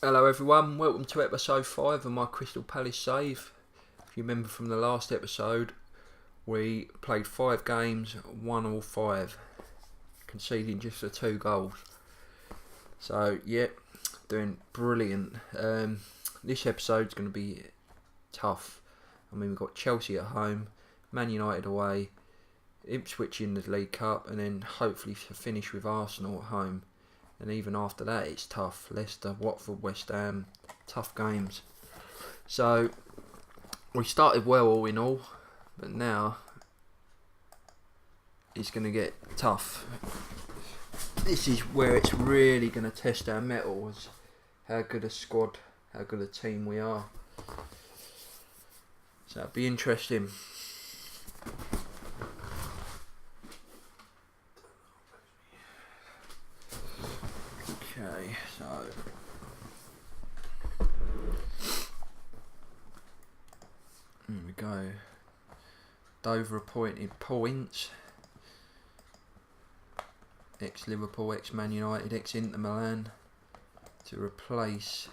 Hello everyone, welcome to episode 5 of my Crystal Palace save. If you remember from the last episode, we played 5 games, won all 5, conceding just the 2 goals. So yeah, doing brilliant. This episode's going to be tough. I mean, we've got Chelsea at home, Man United away, Ipswich in the League Cup, and then hopefully to finish with Arsenal at home. And even after that, it's tough. Leicester, Watford, West Ham, tough games. So we started well all in all, but now it's going to get tough. This is where it's really going to test our mettle, as how good a squad, how good a team we are. So it'll be interesting. Okay, so here we go. Dover appointed points. Ex-Liverpool, ex-Man United, ex-Inter Milan to replace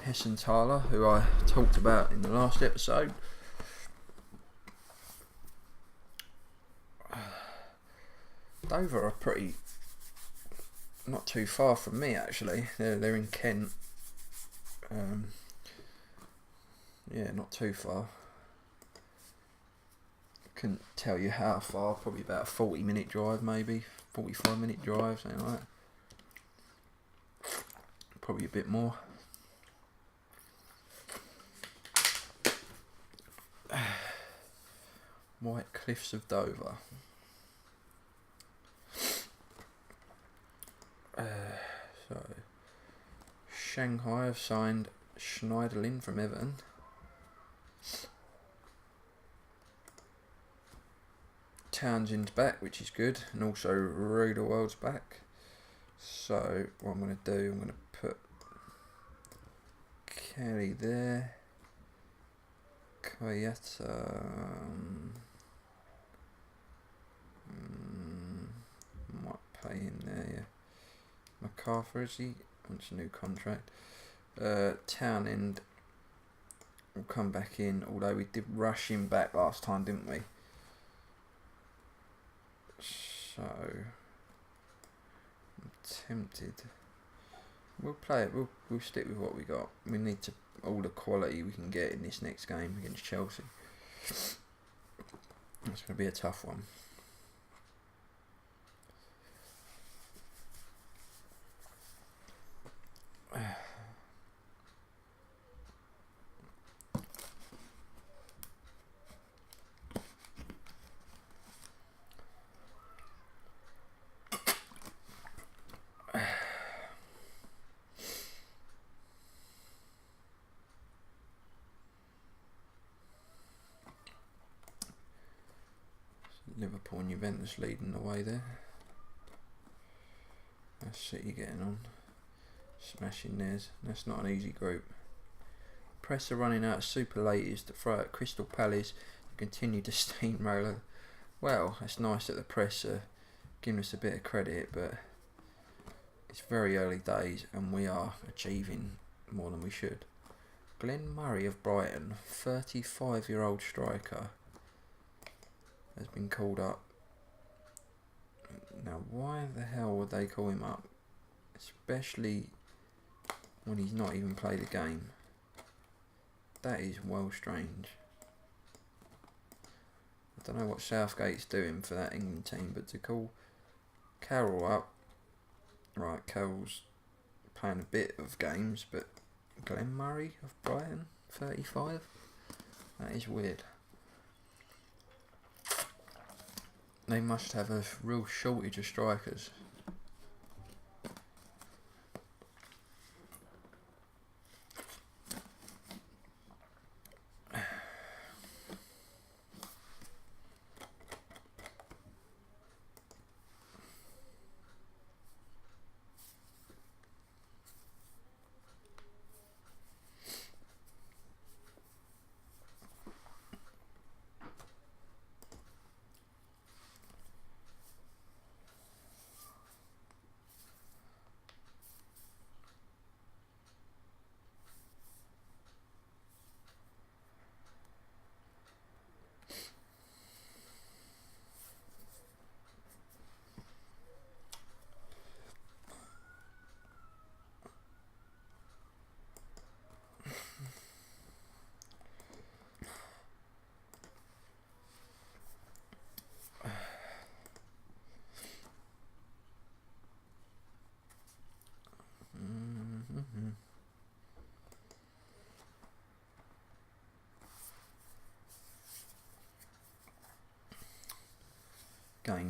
Hessenthaler, who I talked about in the last episode. Dover are pretty not too far from me actually. They're in Kent. Yeah, not too far. Couldn't tell you how far. Probably about a 40-minute drive, maybe 45-minute drive, something like that. Probably a bit more. White Cliffs of Dover. So Shanghai have signed Schneiderlin from Everton. Townsend's back, which is good, and also Ruderwald's back. So what I'm going to do, I'm going to put Kelly there. Koyata. Might pay him there, yeah. MacArthur, is he? Wants a new contract. Townend will come back in, although we did rush him back last time, didn't we? So I'm tempted. We'll play it. We'll stick with what we got. We need to all the quality we can get in this next game against Chelsea. It's going to be a tough one. Liverpool and Juventus leading the way there. That's City getting on. Smashing theirs. That's not an easy group. Press are running out of superlatives to throw at Crystal Palace and continue to steamroller. Well, it's nice that the press are giving us a bit of credit, but it's very early days and we are achieving more than we should. Glenn Murray of Brighton, 35-year-old striker, has been called up. Now, why the hell would they call him up? Especially when he's not even played a game. That is well strange. I don't know what Southgate's doing for that England team, but to call Carroll up, right, Carroll's playing a bit of games, but Glenn Murray of Brighton, 35? That is weird. They must have a real shortage of strikers.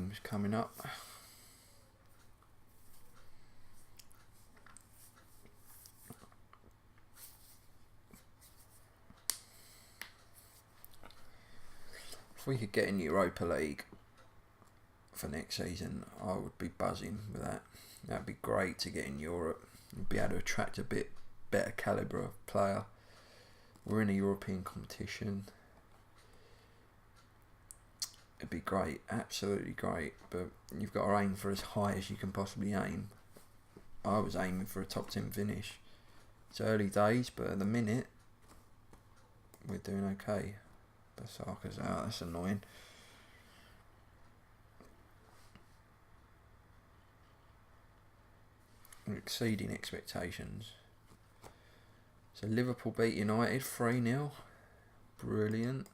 games coming up. If we could get in Europa League for next season, I would be buzzing with that. That'd be great to get in Europe. You'd be able to attract a bit better calibre of player. We're in a European competition. It'd be great, absolutely great, but you've got to aim for as high as you can possibly aim. I was aiming for a top 10 finish. It's early days, but at the minute, we're doing okay. Basaka's out, that's annoying. We're exceeding expectations. So Liverpool beat United 3-0. Brilliant.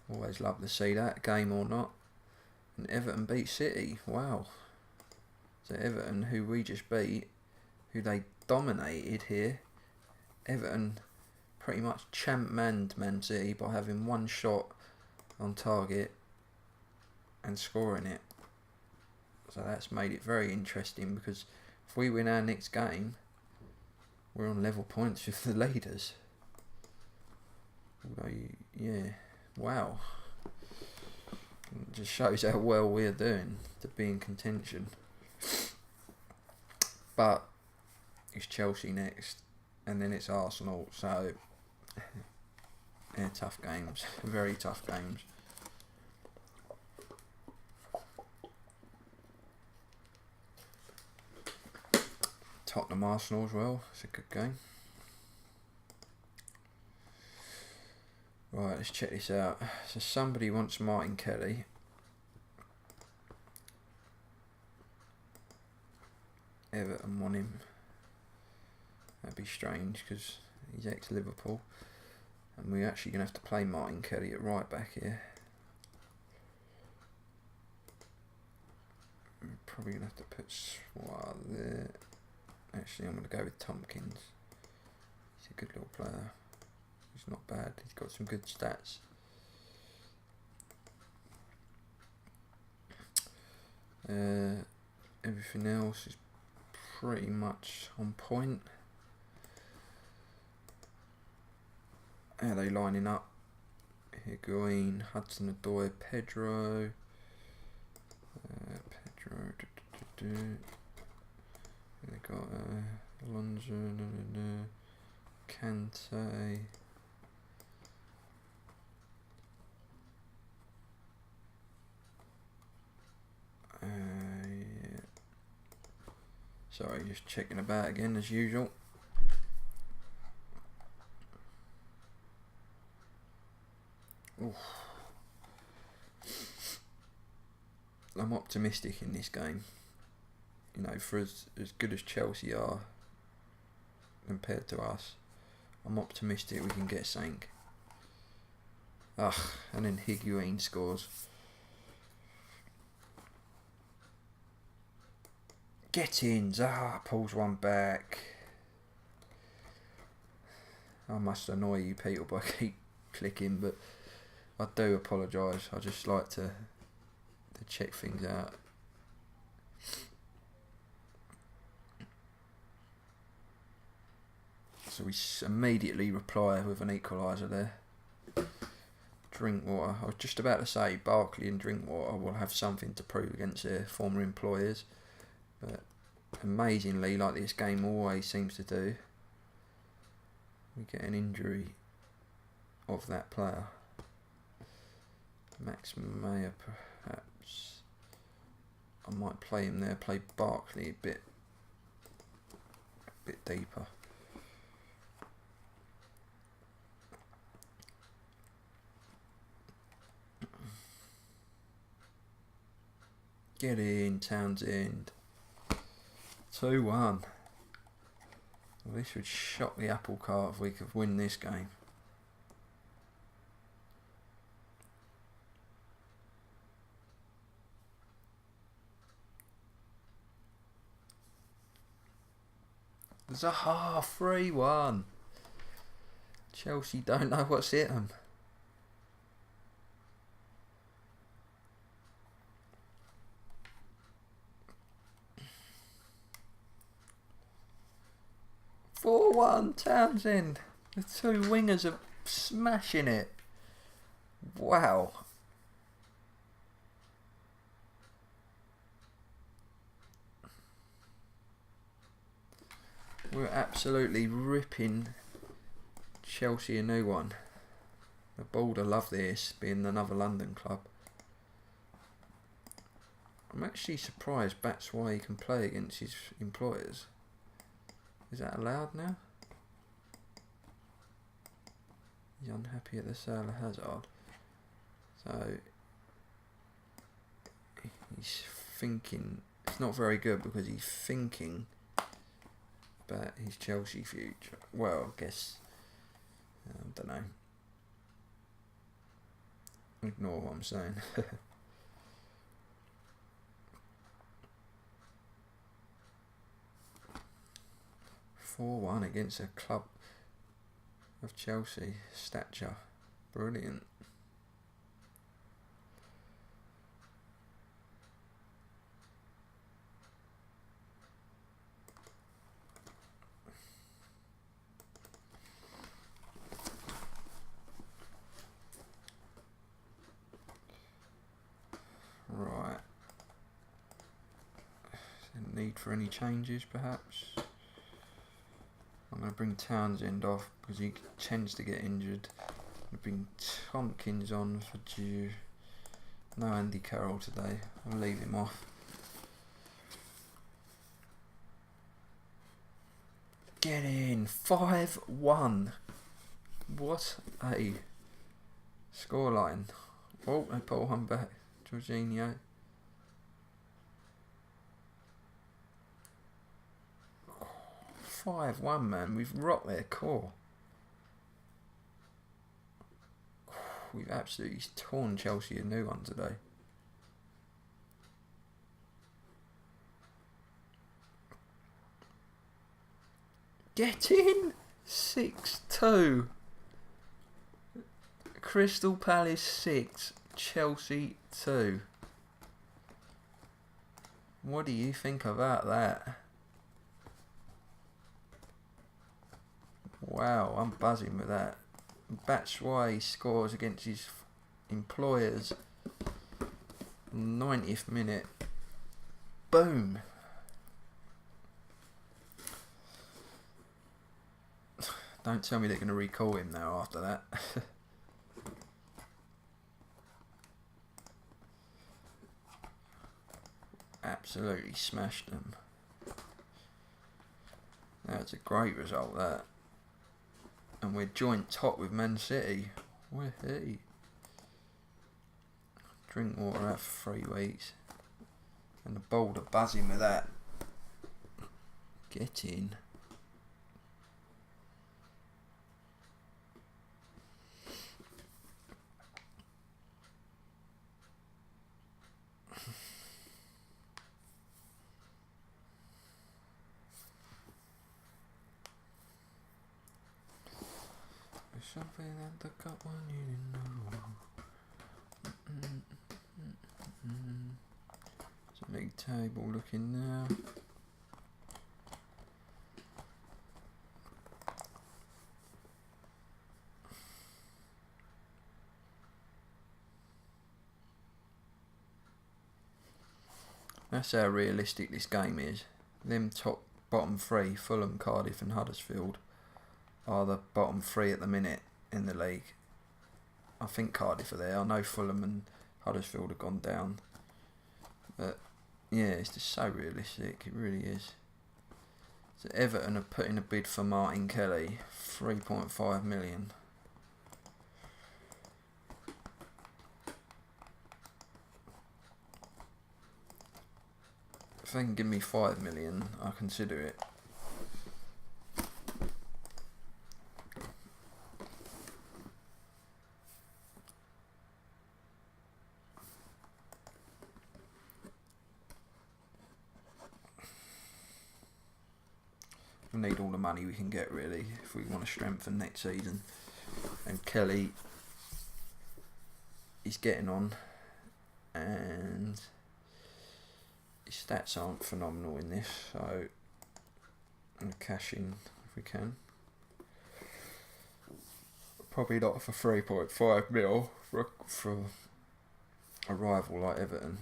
Always love to see that, game or not. And Everton beat City. Wow. So Everton, who we just beat, who they dominated here. Everton pretty much champ-manned Man City by having one shot on target and scoring it. So that's made it very interesting, because if we win our next game, we're on level points with the leaders. Although, yeah, wow. It just shows how well we're doing to be in contention. But it's Chelsea next, and then it's Arsenal, so yeah, tough games, very tough games. Tottenham Arsenal as well, it's a good game. Right, let's check this out. So somebody wants Martin Kelly. Everton want him. That'd be strange because he's ex-Liverpool. And we're actually going to have to play Martin Kelly at right back here. We're probably going to have to put Swat there. Actually, I'm going to go with Tompkins. He's a good little player. He's not bad. He's got some good stats. Everything else is pretty much on point. How are they lining up? Higuain, Hudson-Odoi, Pedro. They got Alonso, Kante. Yeah. Sorry, just checking about again as usual. Oof. I'm optimistic in this game. You know, for as good as Chelsea are compared to us, I'm optimistic we can get something. Ugh, and then Higuain scores. Get in, Zaha pulls one back. I must annoy you people by keep clicking, but I do apologise. I just like to check things out. So we immediately reply with an equaliser there. Drinkwater. I was just about to say Barkley and Drinkwater will have something to prove against their former employers. But amazingly, like this game always seems to do, we get an injury of that player. Max Meyer, perhaps. I might play him there, play Barkley a bit deeper. Get in, Townsend. 2-1. Well, this would shock the apple cart if we could win this game. Zaha 3-1. Chelsea don't know what's hit them. 4-1 Townsend. The two wingers are smashing it. Wow. We're absolutely ripping Chelsea a new one. The Boulder love this, being another London club. I'm actually surprised that's why he can play against his employers. Is that allowed now? He's unhappy at the sale of Hazard. So he's thinking, it's not very good because he's thinking about his Chelsea future. Well, I guess, I don't know. Ignore what I'm saying. 4-1 against a club of Chelsea stature. Brilliant. Right. Need for any changes perhaps? I'm going to bring Townsend off because he tends to get injured. I'm going to bring Tompkins on for due. No Andy Carroll today. I'll leave him off. Get in. 5-1. What a scoreline. Oh, they put one back. Jorginho. 5-1, man. We've rocked their core. We've absolutely torn Chelsea a new one today. Get in! 6-2. Crystal Palace 6, Chelsea 2. What do you think about that? Wow, I'm buzzing with that. Batshuayi scores against his employers. 90th minute. Boom. Don't tell me they're going to recall him now after that. Absolutely smashed them. That's a great result, that. And we're joint top with Man City. Woohoo. Drink water out for 3 weeks. And the Boulder buzzing with that. Get in. Something that the got one you didn't know. It's a big table looking now. That's how realistic this game is. Them bottom three, Fulham, Cardiff and Huddersfield, are the bottom three at the minute in the league. I think Cardiff are there. I know Fulham and Huddersfield have gone down. But yeah, it's just so realistic. It really is. So Everton have put in a bid for Martin Kelly, 3.5 million. If they can give me 5 million, I'll consider it. We need all the money we can get, really, if we want to strengthen next season. And Kelly, he's getting on, and his stats aren't phenomenal in this, so I'm going to cash in if we can. Probably not for 3.5 mil for a rival like Everton.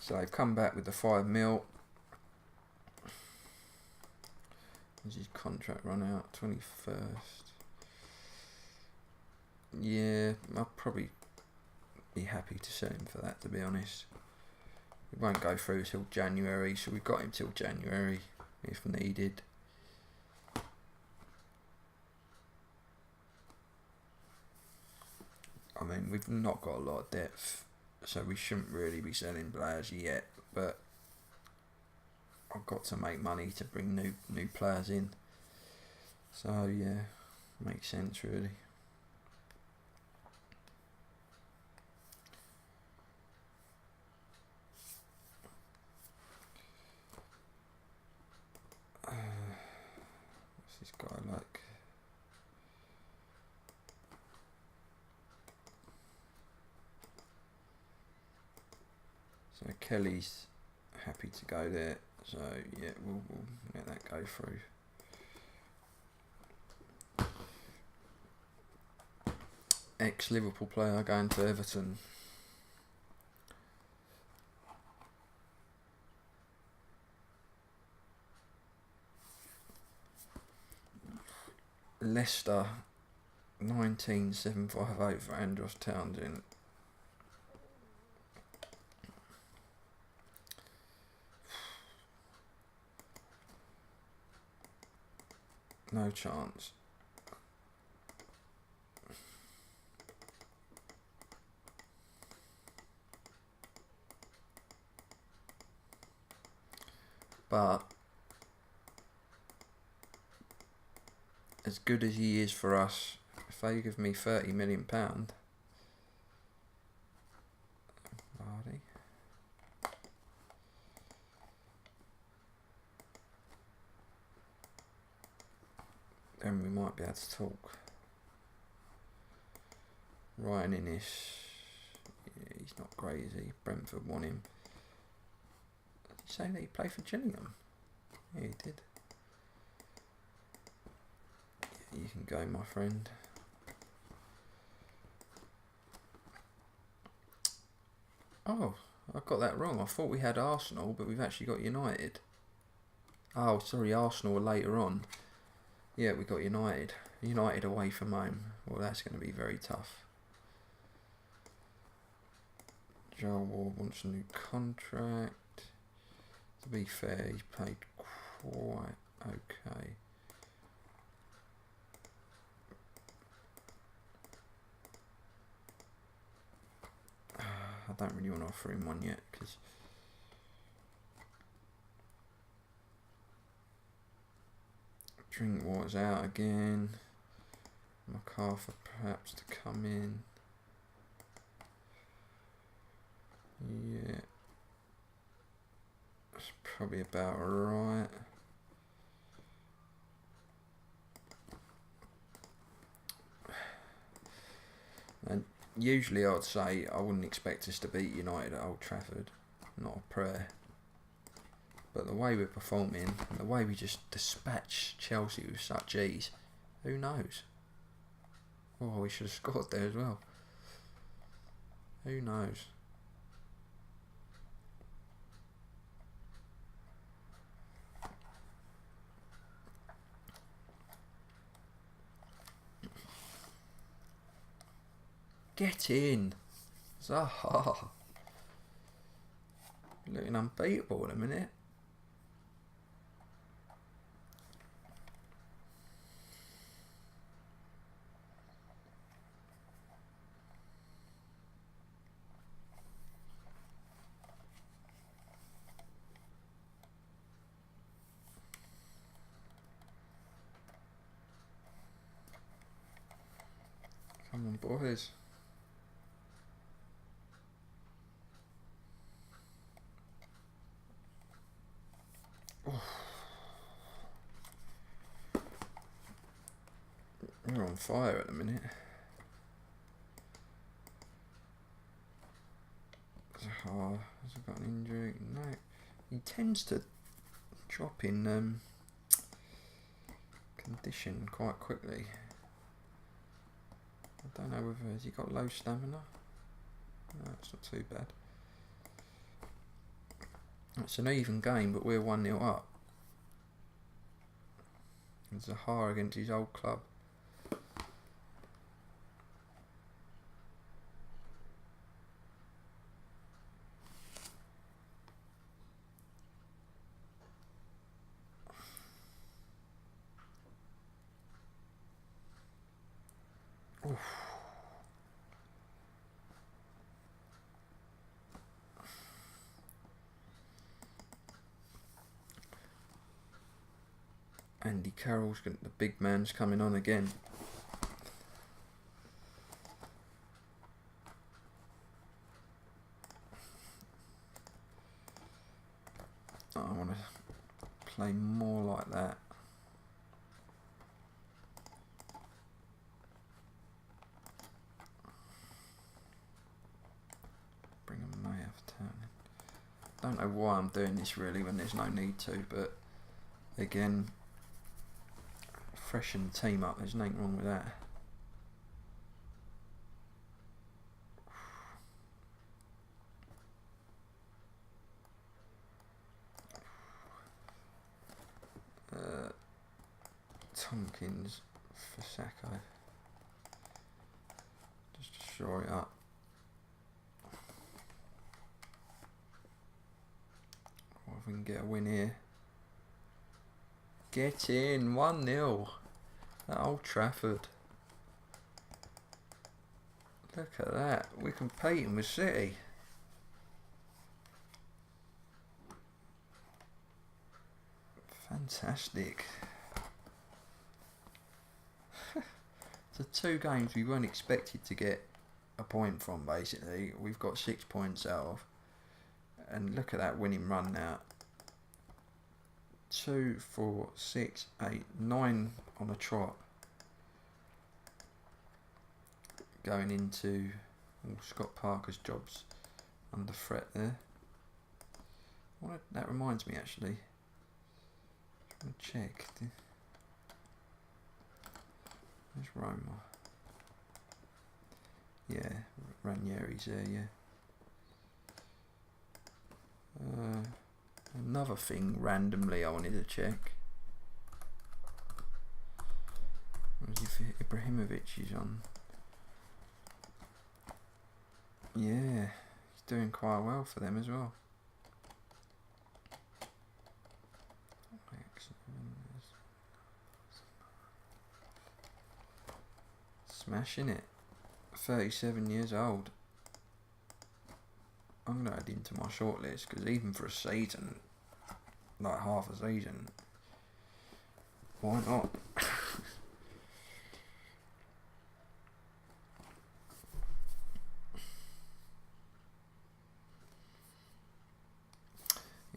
So they've come back with the 5 mil. Does his contract run out? 21st. Yeah, I'll probably be happy to sell him for that, to be honest. It won't go through till January, so we've got him till January if needed. I mean, we've not got a lot of depth, so we shouldn't really be selling players yet, but I've got to make money to bring new players in. So yeah, makes sense really. What's this guy like? So Kelly's happy to go there. So yeah, we'll let that go through. Ex-Liverpool player going to Everton. Leicester, 19,758 for Andros Townsend. No chance. But as good as he is for us, if they give me £30 million, Vardy, then we might be able to talk. Ryan Inniss, yeah, he's not great, is he? Brentford want him. Did he say that he played for Gillingham? Yeah, he did. Yeah, you can go, my friend. Oh, I got that wrong. I thought we had Arsenal, but we've actually got United. Oh, sorry, Arsenal were later on. Yeah, we got United. United away from home. Well, that's going to be very tough. Joel Ward wants a new contract. To be fair, he's paid quite okay. I don't really want to offer him one yet because Drinkwater's out again. MacArthur perhaps to come in. Yeah, that's probably about right. And usually I'd say I wouldn't expect us to beat United at Old Trafford, not a prayer. But the way we're performing and the way we just dispatch Chelsea with such ease, who knows? Oh, we should have scored there as well. Who knows? Get in! Zaha! Looking unbeatable in a minute. Come on, boys. We're on fire at the minute. Zaha, has he got an injury? No. He tends to drop in condition quite quickly. I don't know whether has he got low stamina. No, it's not too bad. It's an even game, but we're 1-0 up. And Zaha against his old club. Oof. Andy Carroll's got the big man's coming on again. I want to play more like that. Bring a May off town. Don't know why I'm doing this really when there's no need to, but again, freshen the team up, there's nothing wrong with that. Tompkins for Sacco. Just to shore it up. Or if we can get a win here. Get in, 1-0 at Old Trafford. Look at that, we're competing with City. Fantastic. So 2 games we weren't expected to get a point from, basically. We've got 6 points out of. And look at that winning run now. 2, 4, 6, 8, 9 on a trot. Going into Scott Parker's jobs under threat there. That reminds me actually. I'm going to check. There's Roma. Yeah, Ranieri's there, yeah. Another thing randomly I wanted to check. If Ibrahimovic is on. Yeah, he's doing quite well for them as well. Smashing it. 37 years old. I'm going to add him to my shortlist because even for a season, like half a season, why not?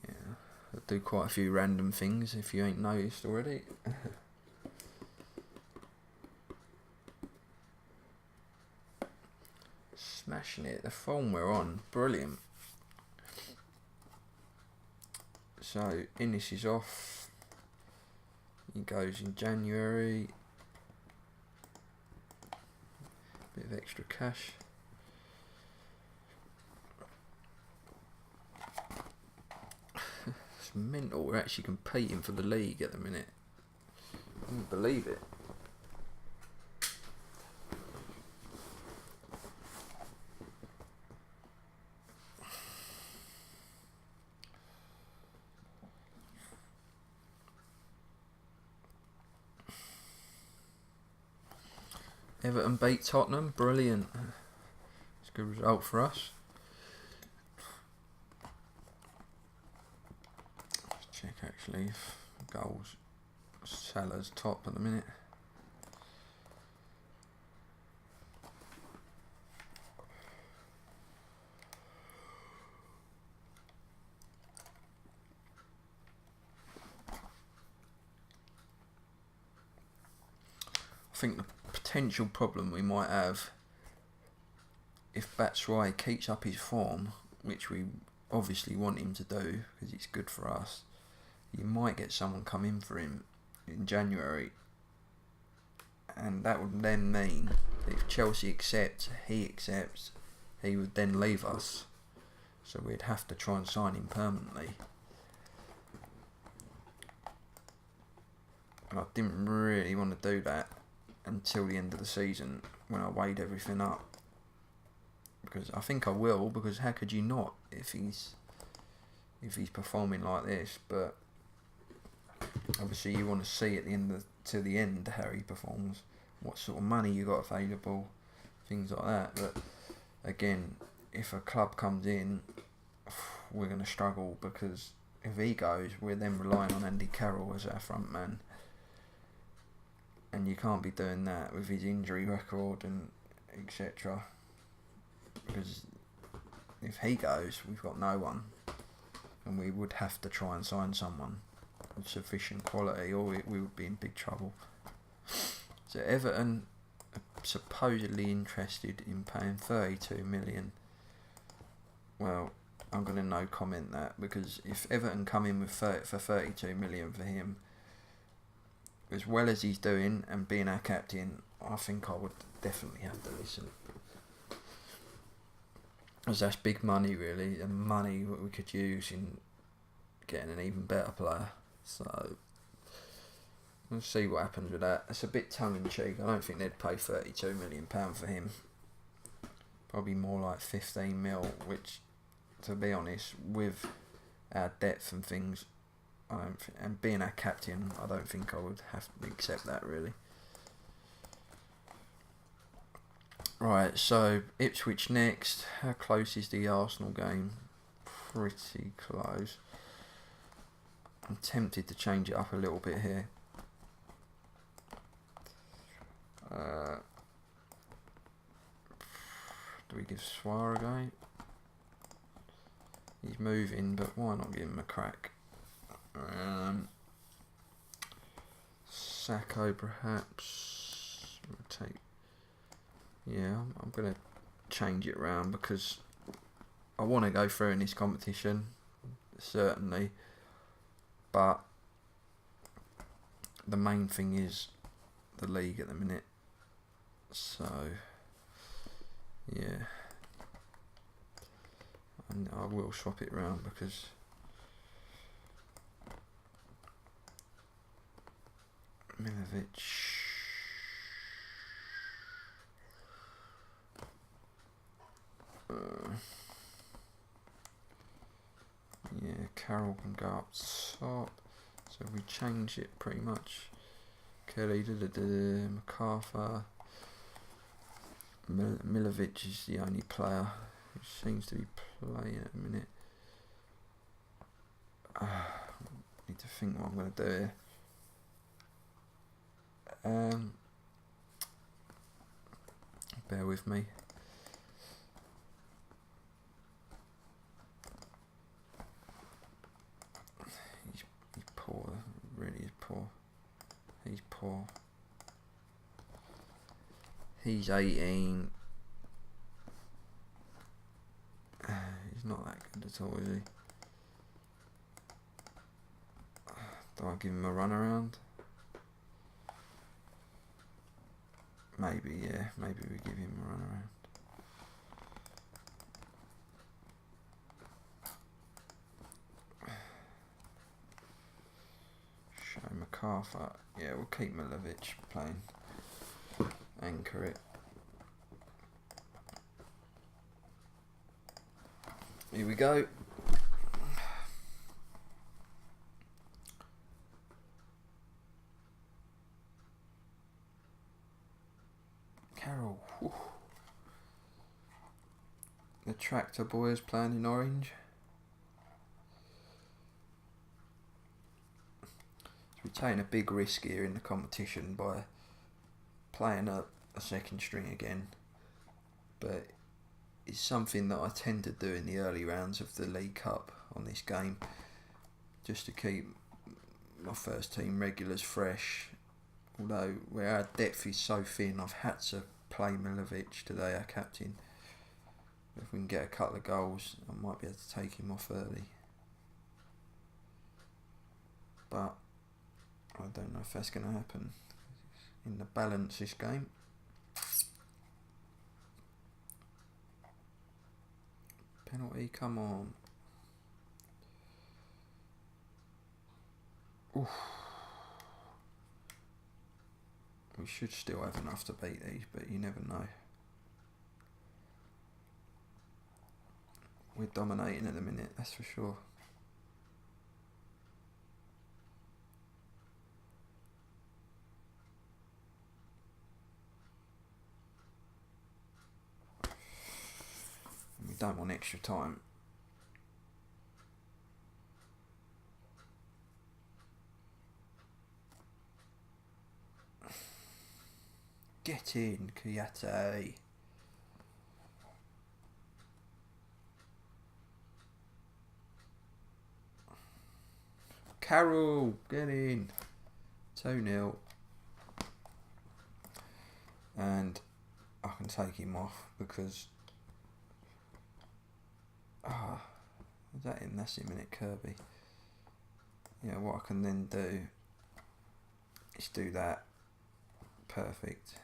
Yeah, I do quite a few random things if you ain't noticed already. Smashing it, the form we're on, brilliant. So Innes is off, he goes in January, bit of extra cash. It's mental, we're actually competing for the league at the minute, I can't believe it. Everton beat Tottenham, brilliant. It's a good result for us. Let's check actually if goals. Salah's top at the minute. I think the potential problem we might have if Batshuayi keeps up his form, which we obviously want him to do because it's good for us. You might get someone come in for him in January, and that would then mean that if Chelsea accepts, he would then leave us. So we'd have to try and sign him permanently. And I didn't really want to do that until the end of the season when I weighed everything up. Because I think I will, because how could you not if he's performing like this? But obviously you want to see at the end to the end how he performs, what sort of money you got available, things like that. But again, if a club comes in, we're going to struggle, because if he goes, we're then relying on Andy Carroll as our front man, and you can't be doing that with his injury record and etc. Because if he goes, we've got no one, and we would have to try and sign someone of sufficient quality, or we would be in big trouble. So Everton are supposedly interested in paying 32 million. Well, I'm going to no comment that, because if Everton come in with 32 million for him, as well as he's doing and being our captain, I think I would definitely have to listen. Because that's big money, really, and money that we could use in getting an even better player. So we'll see what happens with that. It's a bit tongue-in-cheek. I don't think they'd pay £32 million for him. Probably more like 15 mil, which, to be honest, with our depth and things, and being our captain, I don't think I would have to accept that, really. Right, so Ipswich next. How close is the Arsenal game? Pretty close. I'm tempted to change it up a little bit here. Do we give Swar a go? He's moving, but why not give him a crack? Sacco, perhaps. Rotate. Yeah, I'm going to change it round, because I want to go through in this competition, certainly. But the main thing is the league at the minute. So, yeah. And I will swap it round, because Milovic. Yeah, Carroll can go up top. So we change it pretty much. Kelly, MacArthur. Milovic is the only player who seems to be playing at the minute. Need to think what I'm going to do here. Bear with me. He's poor, really is poor. He's poor. He's 18. He's not that good at all, is he? Do I give him a run around? Maybe, yeah. Maybe we give him a run around. Show MacArthur. Yeah, we'll keep Milovic playing. Anchor it. Here we go. Carroll. Whew. The tractor boys playing in orange. So we're taking a big risk here in the competition by playing a second string again, but it's something that I tend to do in the early rounds of the League Cup on this game, just to keep my first team regulars fresh although where our depth is so thin, I've had to play Milovic today, our captain. If we can get a couple of goals, I might be able to take him off early. But I don't know if that's going to happen in the balance this game. Penalty, come on. Oof. We should still have enough to beat these, but you never know. We're dominating at the minute, that's for sure. We don't want extra time. Get in, Kuyate. Carroll, get in. 2-0. And I can take him off because... is that him? That's him, innit, Kirby? Yeah, what I can then do is do that. Perfect.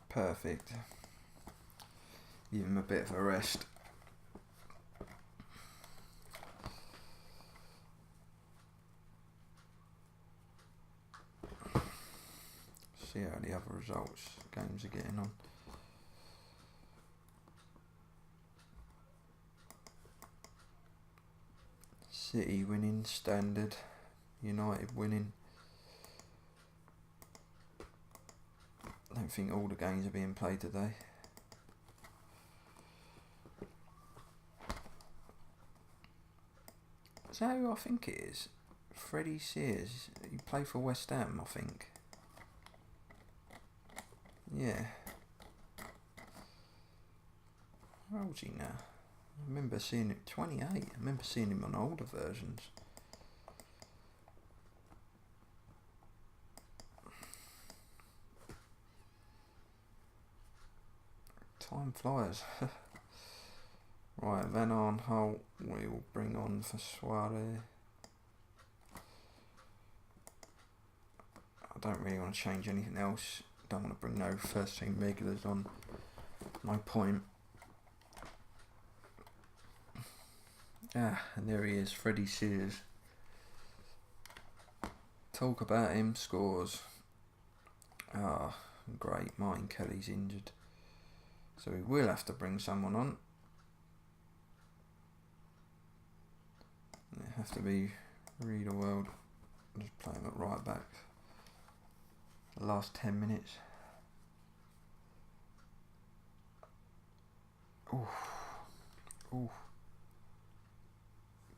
Perfect. Give him a bit of a rest. See how the other games are getting on. City winning, Standard, United winning. I don't think all the games are being played today. Is that who I think it is? Freddie Sears. He played for West Ham, I think. Yeah. How old is he now? I remember seeing it, 28. I remember seeing him on older versions. Time flies. Right, Van Arnholt we will bring on for Suarez. I don't really want to change anything else. Don't want to bring no first team regulars on. No point. And there he is, Freddie Sears. Talk about him, scores. Great, Martin Kelly's injured. So we will have to bring someone on. It have to be Read the World. Just play him at right back. The last 10 minutes. Ooh.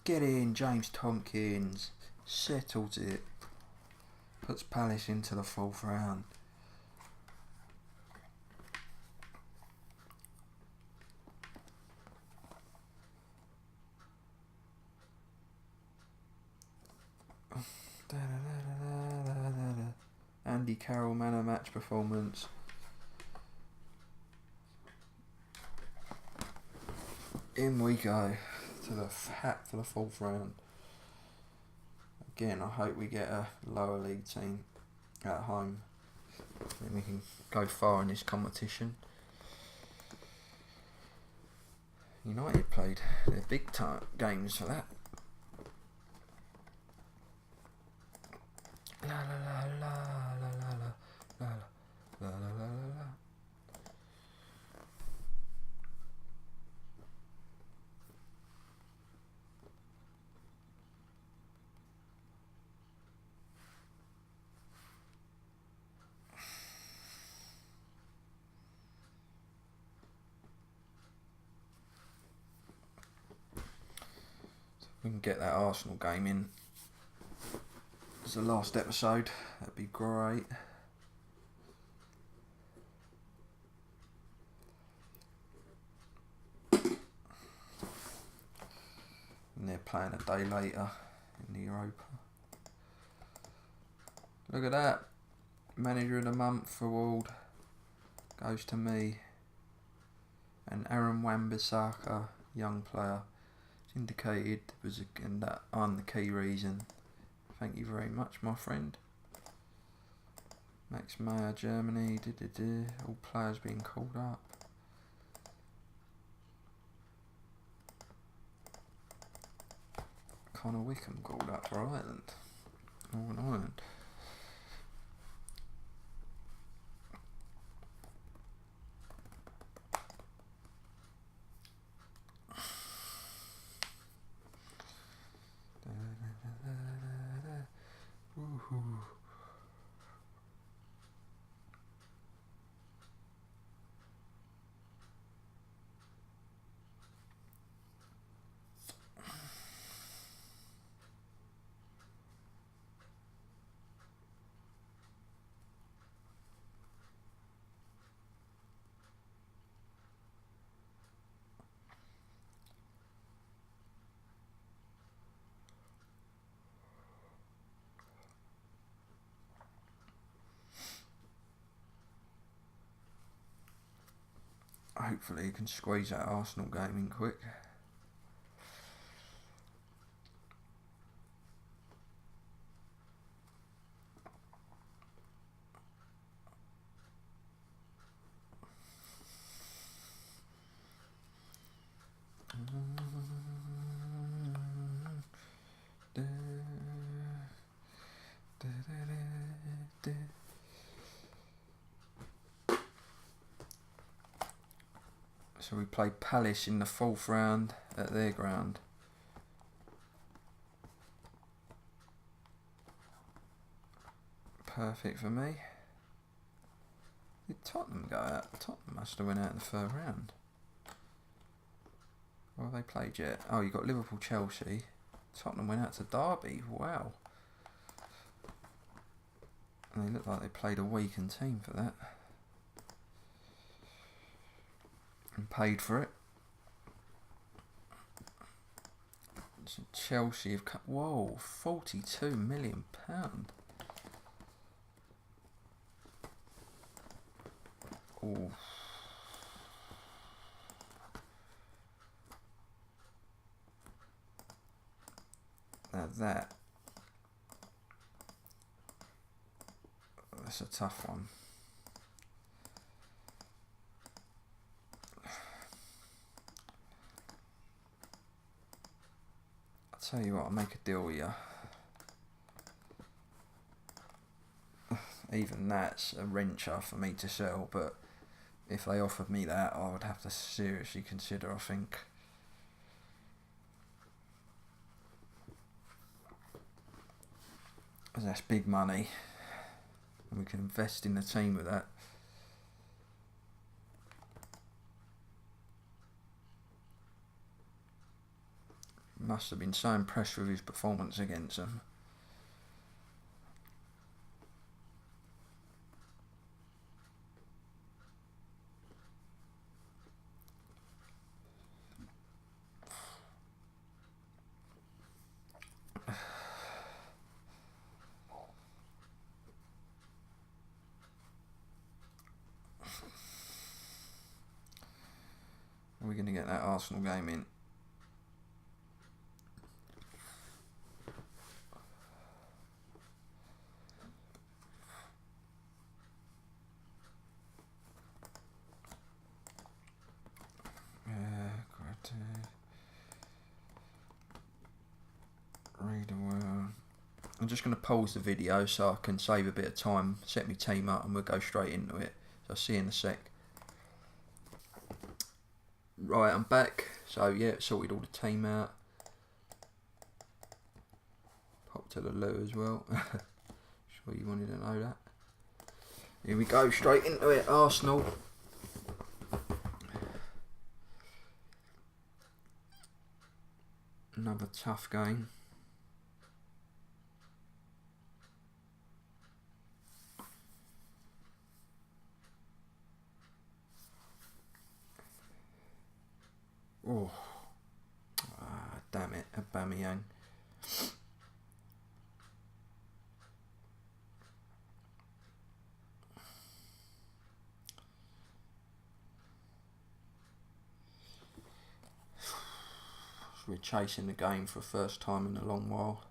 Get in, James Tompkins. Settles it. Puts Palace into the 4th round. Andy Carroll, man of match performance. In we go to the hat for the 4th round. Again, I hope we get a lower league team at home. Then we can go far in this competition. United played their big time games for that. La la la la la la la la la la la la. We can get that Arsenal game in. as the last episode. That'd be great. And they're playing a day later in the Europa. Look at that. Manager of the Month award goes to me. And Aaron Wan-Bissaka, young player, it's indicated was again that I'm the key reason. Thank you very much, my friend. Max Meyer, Germany. All players being called up. Connor Wickham called up for Ireland. Northern Ireland. Hopefully you can squeeze that Arsenal game in quick. So we play Palace in the 4th round at their ground. Perfect for me. Did Tottenham go out? Tottenham must have went out in the 3rd round. What have they played yet? Oh, you got Liverpool, Chelsea. Tottenham went out to Derby. Wow. And they look like they played a weakened team for that. And paid for it. So Chelsea have cut. Whoa, £42 million. Oh. Now that's a tough one. Tell you what, I'll make a deal with you. Even that's a wrencher for me to sell, but if they offered me that, I would have to seriously consider, I think. That's big money, and we can invest in the team with that. Must have been so impressed with his performance against them. Are we going to get that Arsenal game in? Read the word. I'm just going to pause the video so I can save a bit of time, set my team up, and we'll go straight into it. So I'll see you in a sec. Right, I'm back. So yeah, sorted all the team out. Pop to the loo as well. Sure you wanted to know that. Here we go, straight into it. Arsenal. Another tough game. Oh, damn it, Aubameyang. We're chasing the game for the first time in a long while.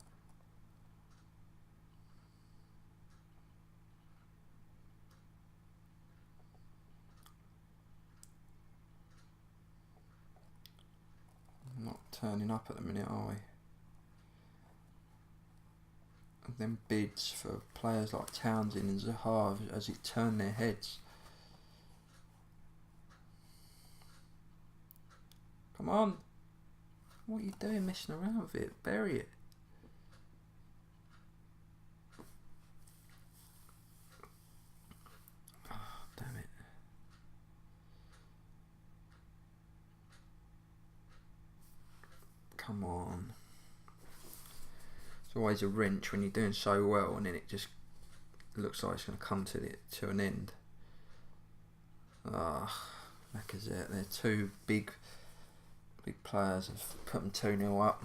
Not turning up at the minute, are we? And then bids for players like Townsend and Zaha as it turned their heads. Come on. What are you doing messing around with it? Bury it. Oh, damn it. Come on. It's always a wrench when you're doing so well and then it just looks like it's going to come to an end. Lacazette, they're two big players have put them 2-0 up.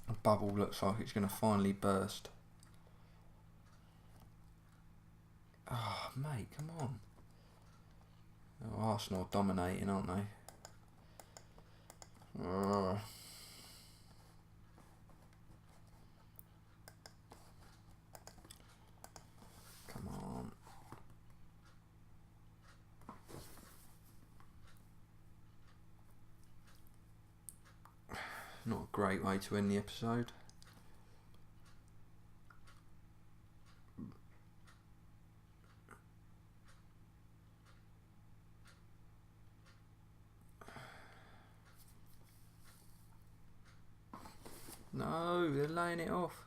The bubble looks like it's going to finally burst. Oh, mate, come on. Oh, Arsenal dominating, aren't they? Come on. Not a great way to end the episode. No, they're laying it off.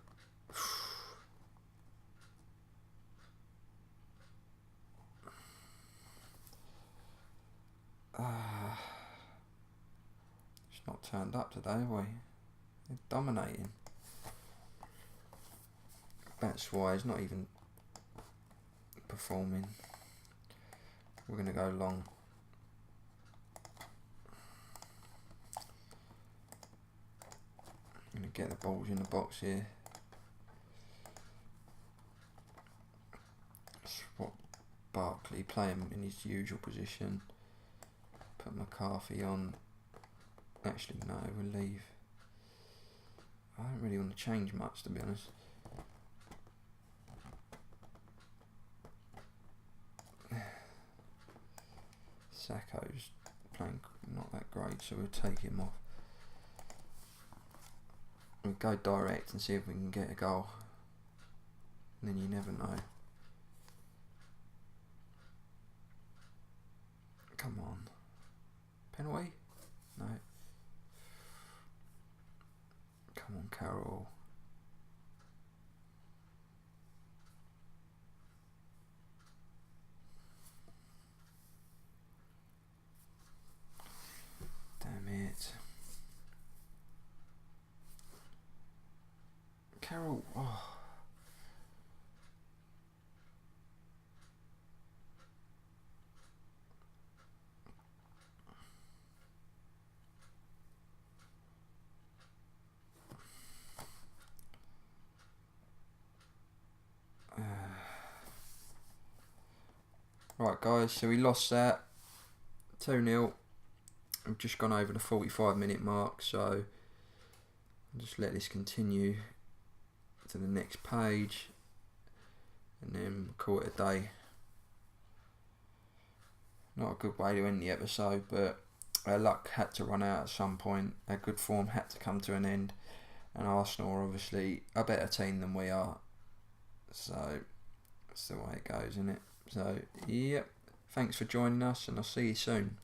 It's not turned up today, have we? They're dominating. That's why he's not even performing. We're going to go long. I'm going to get the balls in the box here. Swap Barkley, play him in his usual position. Put McCarthy on. Actually, no, we'll leave. I don't really want to change much, to be honest. Sacco's playing not that great, so we'll take him off. We'll go direct and see if we can get a goal. And then you never know. Come on. Penalty? No. Come on, Carroll. Damn it. Carroll. Oh. Right guys, so we lost that 2-0. We've just gone over the 45-minute mark, so I'll just let this continue to the next page and then call it a day. Not a good way to end the episode, but our luck had to run out at some point. Our good form had to come to an end, and Arsenal are obviously a better team than we are, so that's the way it goes, isn't it? So, yep, thanks for joining us and I'll see you soon.